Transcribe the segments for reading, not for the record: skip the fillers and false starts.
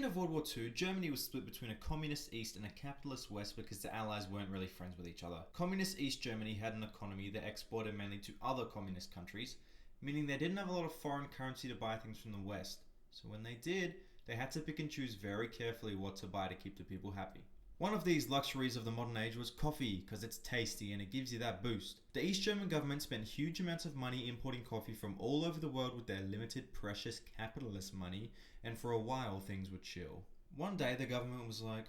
end of World War II, Germany was split between a communist East and a capitalist West because the Allies weren't really friends with each other. Communist East Germany had an economy that exported mainly to other communist countries, meaning they didn't have a lot of foreign currency to buy things from the West. So when they did, they had to pick and choose very carefully what to buy to keep the people happy. One of these luxuries of the modern age was coffee, because it's tasty and it gives you that boost. The East German government spent huge amounts of money importing coffee from all over the world with their limited, precious capitalist money, and for a while things were chill. One day the government was like,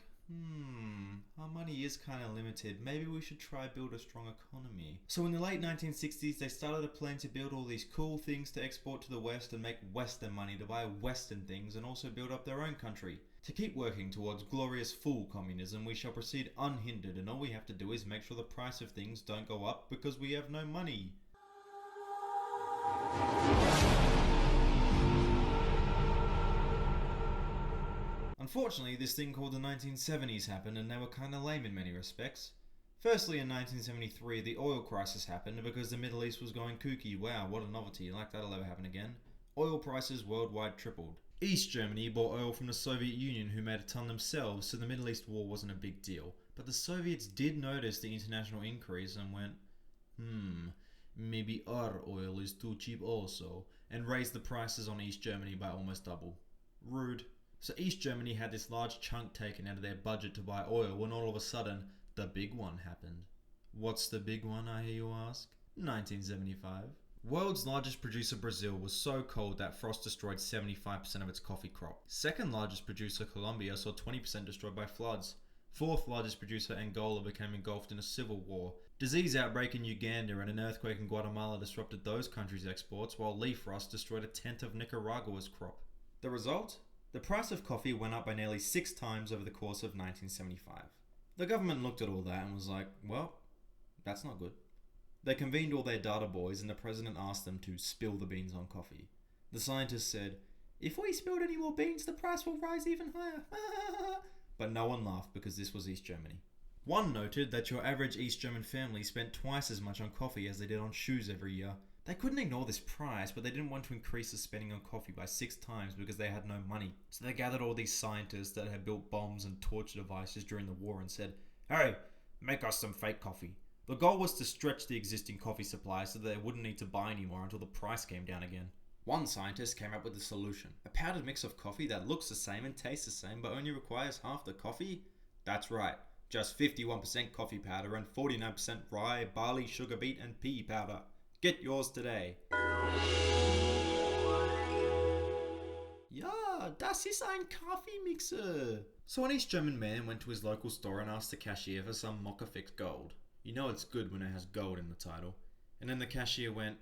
our money is kind of limited, maybe we should try build a strong economy. So in the late 1960s they started a plan to build all these cool things to export to the West and make Western money to buy Western things and also build up their own country. To keep working towards glorious full communism, we shall proceed unhindered, and all we have to do is make sure the price of things don't go up because we have no money. Unfortunately, this thing called the 1970s happened, and they were kinda lame in many respects. Firstly, in 1973, the oil crisis happened because the Middle East was going kooky. Wow, what a novelty, like that'll ever happen again. Oil prices worldwide tripled. East Germany bought oil from the Soviet Union, who made a ton themselves, so the Middle East war wasn't a big deal. But the Soviets did notice the international increase and went, maybe our oil is too cheap also, and raised the prices on East Germany by almost double. Rude. So East Germany had this large chunk taken out of their budget to buy oil when all of a sudden, the big one happened. What's the big one, I hear you ask? 1975. World's largest producer Brazil was so cold that frost destroyed 75% of its coffee crop. Second largest producer Colombia saw 20% destroyed by floods. Fourth largest producer Angola became engulfed in a civil war. Disease outbreak in Uganda and an earthquake in Guatemala disrupted those countries' exports, while leaf rust destroyed a tenth of Nicaragua's crop. The result? The price of coffee went up by nearly 6 times over the course of 1975. The government looked at all that and was like, well, that's not good. They convened all their data boys and the president asked them to spill the beans on coffee. The scientists said, if we spilled any more beans, the price will rise even higher. But no one laughed because this was East Germany. One noted that your average East German family spent twice as much on coffee as they did on shoes every year. They couldn't ignore this price, but they didn't want to increase the spending on coffee by 6 times because they had no money. So they gathered all these scientists that had built bombs and torture devices during the war and said, hey, make us some fake coffee. The goal was to stretch the existing coffee supply so that they wouldn't need to buy anymore until the price came down again. One scientist came up with a solution. A powdered mix of coffee that looks the same and tastes the same but only requires half the coffee? That's right, just 51% coffee powder and 49% rye, barley, sugar beet and pea powder. Get yours today. Ja, das ist ein Kaffeemixer. So an East German man went to his local store and asked the cashier for some mocha fixed gold. You know it's good when it has gold in the title. And then the cashier went,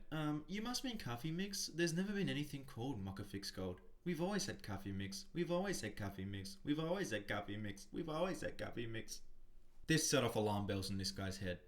you must mean coffee mix? There's never been anything called mocha fixed gold. We've always had coffee mix. We've always had coffee mix. We've always had coffee mix. We've always had coffee mix. This set off alarm bells in this guy's head.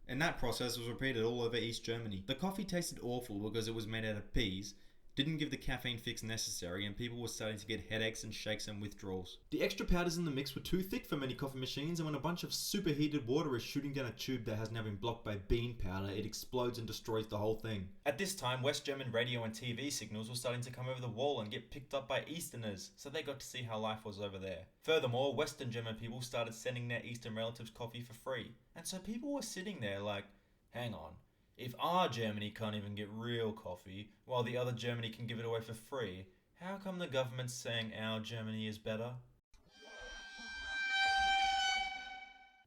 And that process was repeated all over East Germany. The coffee tasted awful because it was made out of peas, didn't give the caffeine fix necessary, and people were starting to get headaches and shakes and withdrawals. The extra powders in the mix were too thick for many coffee machines, and when a bunch of superheated water is shooting down a tube that has now been blocked by bean powder, it explodes and destroys the whole thing. At this time, West German radio and TV signals were starting to come over the wall and get picked up by Easterners, so they got to see how life was over there. Furthermore, Western German people started sending their Eastern relatives coffee for free, and so people were sitting there like, hang on. If our Germany can't even get real coffee, while the other Germany can give it away for free, how come the government's saying our Germany is better?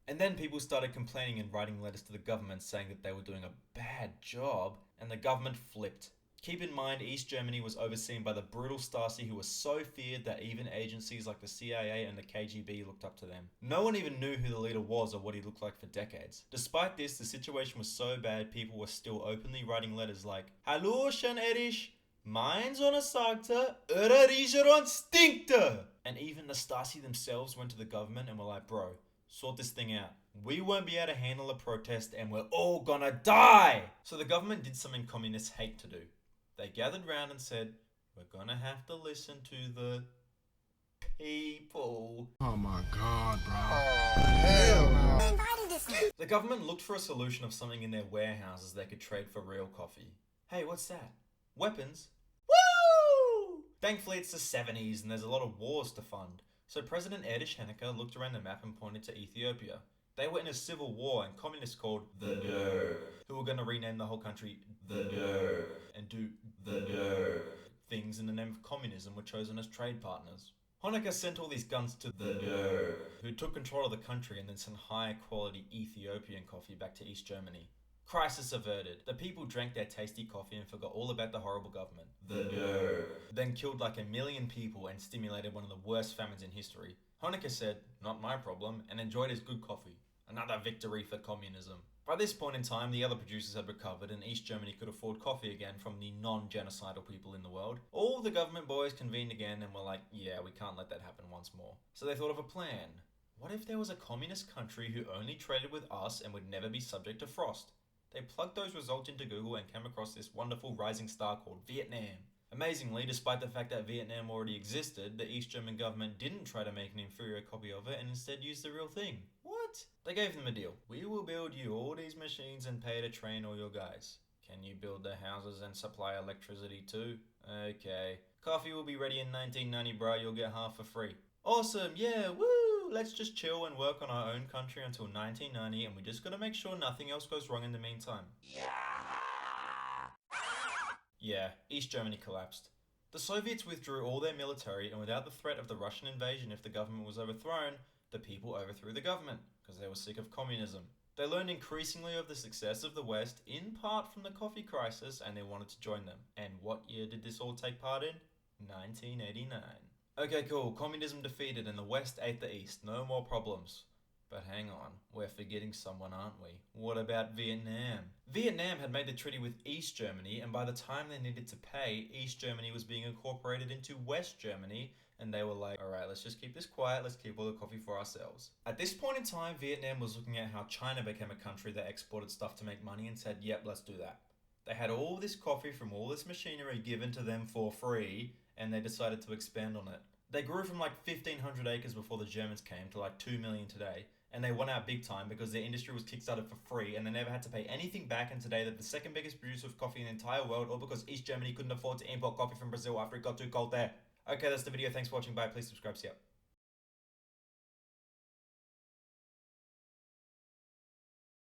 And then people started complaining and writing letters to the government saying that they were doing a bad job, and the government flipped. Keep in mind, East Germany was overseen by the brutal Stasi, who was so feared that even agencies like the CIA and the KGB looked up to them. No one even knew who the leader was or what he looked like for decades. Despite this, the situation was so bad, people were still openly writing letters like, Hallo, schön Erich, mein Sonne sagte, eure Regierung stinkte! And even the Stasi themselves went to the government and were like, bro, sort this thing out. We won't be able to handle a protest and we're all gonna die! So the government did something communists hate to do. They gathered round and said, we're gonna have to listen to the people. Oh my god, bro. Oh, hell no. The government looked for a solution of something in their warehouses they could trade for real coffee. Hey, what's that? Weapons? Thankfully, it's the 70s and there's a lot of wars to fund. So President Erdish Honecker looked around the map and pointed to Ethiopia. They were in a civil war and communists called the DER, who were going to rename the whole country the DER and do the DER things in the name of communism, were chosen as trade partners. Honecker sent all these guns to the DER, who took control of the country and then sent high quality Ethiopian coffee back to East Germany. Crisis averted. The people drank their tasty coffee and forgot all about the horrible government. The DER. Then killed like 1 million people and stimulated one of the worst famines in history. Honecker said, "Not my problem," and enjoyed his good coffee. Another victory for communism. By this point in time, the other producers had recovered and East Germany could afford coffee again from the non-genocidal people in the world. All the government boys convened again and were like, yeah, we can't let that happen once more. So they thought of a plan. What if there was a communist country who only traded with us and would never be subject to frost? They plugged those results into Google and came across this wonderful rising star called Vietnam. Amazingly, despite the fact that Vietnam already existed, the East German government didn't try to make an inferior copy of it and instead used the real thing. What? They gave them a deal. We will build you all these machines and pay to train all your guys. Can you build the houses and supply electricity too? Okay. Coffee will be ready in 1990, bro. You'll get half for free. Awesome, yeah, woo! Let's just chill and work on our own country until 1990, and we just gotta make sure nothing else goes wrong in the meantime. Yeah, East Germany collapsed. The Soviets withdrew all their military, and without the threat of the Russian invasion if the government was overthrown, the people overthrew the government, because they were sick of communism. They learned increasingly of the success of the West, in part from the coffee crisis, and they wanted to join them. And what year did this all take part in? 1989. Okay, cool. Communism defeated and the West ate the East. No more problems. But hang on, we're forgetting someone, aren't we? What about Vietnam? Vietnam had made the treaty with East Germany, and by the time they needed to pay, East Germany was being incorporated into West Germany, and they were like, alright, let's just keep this quiet, let's keep all the coffee for ourselves. At this point in time, Vietnam was looking at how China became a country that exported stuff to make money and said, yep, let's do that. They had all this coffee from all this machinery given to them for free, and they decided to expand on it. They grew from like 1,500 acres before the Germans came to like 2 million today, and they won out big time because their industry was kickstarted for free and they never had to pay anything back, and today they're the second biggest producer of coffee in the entire world, all because East Germany couldn't afford to import coffee from Brazil after it got too cold there. Okay, that's the video. Thanks for watching. Bye. Please subscribe. See ya.